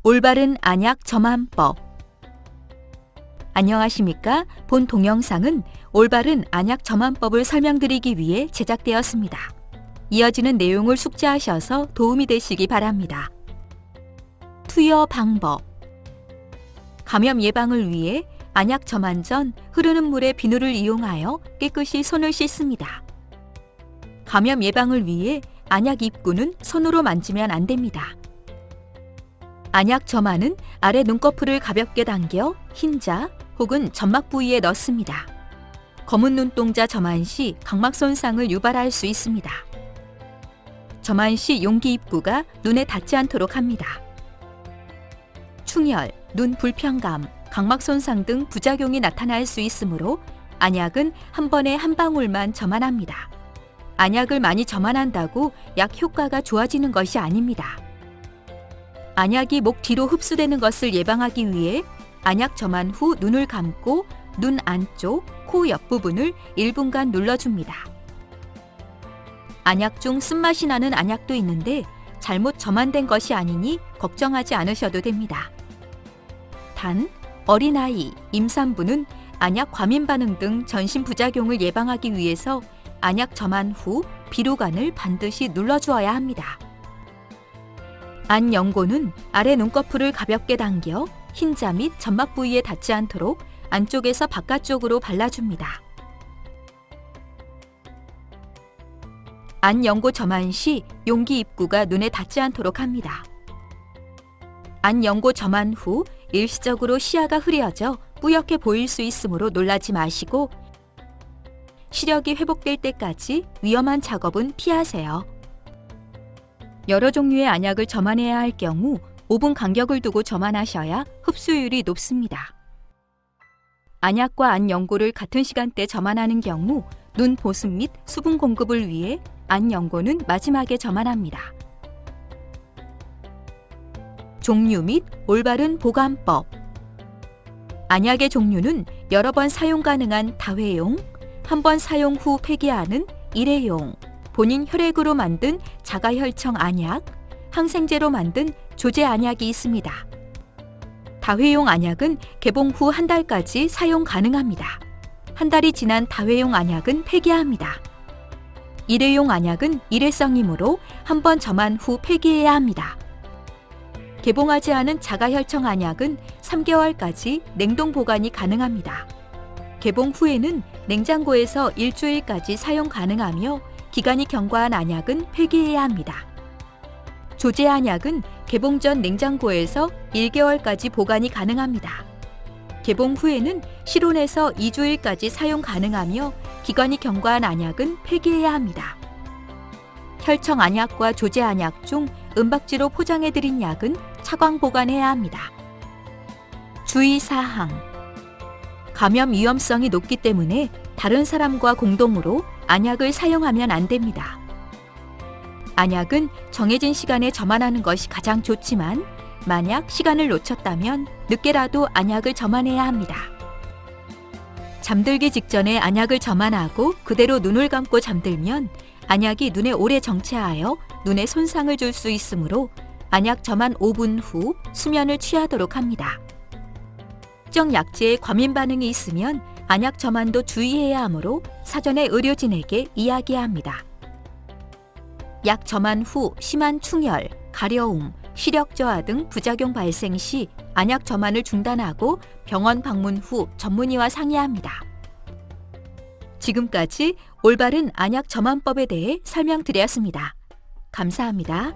올바른 안약 점안법. 안녕하십니까? 본 동영상은 올바른 안약 점안법을 설명드리기 위해 제작되었습니다. 이어지는 내용을 숙지하셔서 도움이 되시기 바랍니다. 투여 방법. 감염 예방을 위해 안약 점안 전 흐르는 물에 비누를 이용하여 깨끗이 손을 씻습니다. 감염 예방을 위해 안약 입구는 손으로 만지면 안 됩니다. 안약 점안은 아래 눈꺼풀을 가볍게 당겨 흰자 혹은 점막 부위에 넣습니다. 검은 눈동자 점안 시 각막 손상을 유발할 수 있습니다. 점안 시 용기 입구가 눈에 닿지 않도록 합니다. 충혈, 눈 불편감, 각막 손상 등 부작용이 나타날 수 있으므로 안약은 한 번에 한 방울만 점안합니다. 안약을 많이 점안한다고 약 효과가 좋아지는 것이 아닙니다. 안약이 목 뒤로 흡수되는 것을 예방하기 위해 안약 점안 후 눈을 감고 눈 안쪽, 코 옆부분을 1분간 눌러줍니다. 안약 중 쓴맛이 나는 안약도 있는데 잘못 점안된 것이 아니니 걱정하지 않으셔도 됩니다. 단, 어린아이, 임산부는 안약 과민 반응 등 전신 부작용을 예방하기 위해서 안약 점안 후 비루관을 반드시 눌러주어야 합니다. 안 연고는 아래 눈꺼풀을 가볍게 당겨 흰자 및 점막 부위에 닿지 않도록 안쪽에서 바깥쪽으로 발라줍니다. 안 연고 점안 시 용기 입구가 눈에 닿지 않도록 합니다. 안 연고 점안 후 일시적으로 시야가 흐려져 뿌옇게 보일 수 있으므로 놀라지 마시고 시력이 회복될 때까지 위험한 작업은 피하세요. 여러 종류의 안약을 점안해야 할 경우 5분 간격을 두고 점안하셔야 흡수율이 높습니다. 안약과 안 연고를 같은 시간대 점안하는 경우 눈 보습 및 수분 공급을 위해 안 연고는 마지막에 점안합니다. 종류 및 올바른 보관법. 안약의 종류는 여러 번 사용 가능한 다회용, 한 번 사용 후 폐기하는 일회용, 본인 혈액으로 만든 자가혈청 안약, 항생제로 만든 조제 안약이 있습니다. 다회용 안약은 개봉 후 한 달까지 사용 가능합니다. 한 달이 지난 다회용 안약은 폐기합니다. 일회용 안약은 일회성이므로 한 번 점안 후 폐기해야 합니다. 개봉하지 않은 자가혈청 안약은 3개월까지 냉동 보관이 가능합니다. 개봉 후에는 냉장고에서 일주일까지 사용 가능하며 기간이 경과한 안약은 폐기해야 합니다. 조제 안약은 개봉 전 냉장고에서 1개월까지 보관이 가능합니다. 개봉 후에는 실온에서 2주일까지 사용 가능하며 기간이 경과한 안약은 폐기해야 합니다. 혈청 안약과 조제 안약 중 은박지로 포장해드린 약은 차광 보관해야 합니다. 주의사항. 감염 위험성이 높기 때문에 다른 사람과 공동으로 안약을 사용하면 안 됩니다. 안약은 정해진 시간에 점안하는 것이 가장 좋지만 만약 시간을 놓쳤다면 늦게라도 안약을 점안해야 합니다. 잠들기 직전에 안약을 점안하고 그대로 눈을 감고 잠들면 안약이 눈에 오래 정체하여 눈에 손상을 줄 수 있으므로 안약 점안 5분 후 수면을 취하도록 합니다. 특정 약제에 과민 반응이 있으면 안약 점안도 주의해야 하므로 사전에 의료진에게 이야기해야 합니다. 약 점안 후 심한 충혈, 가려움, 시력 저하 등 부작용 발생 시 안약 점안을 중단하고 병원 방문 후 전문의와 상의합니다. 지금까지 올바른 안약 점안법에 대해 설명드렸습니다. 감사합니다.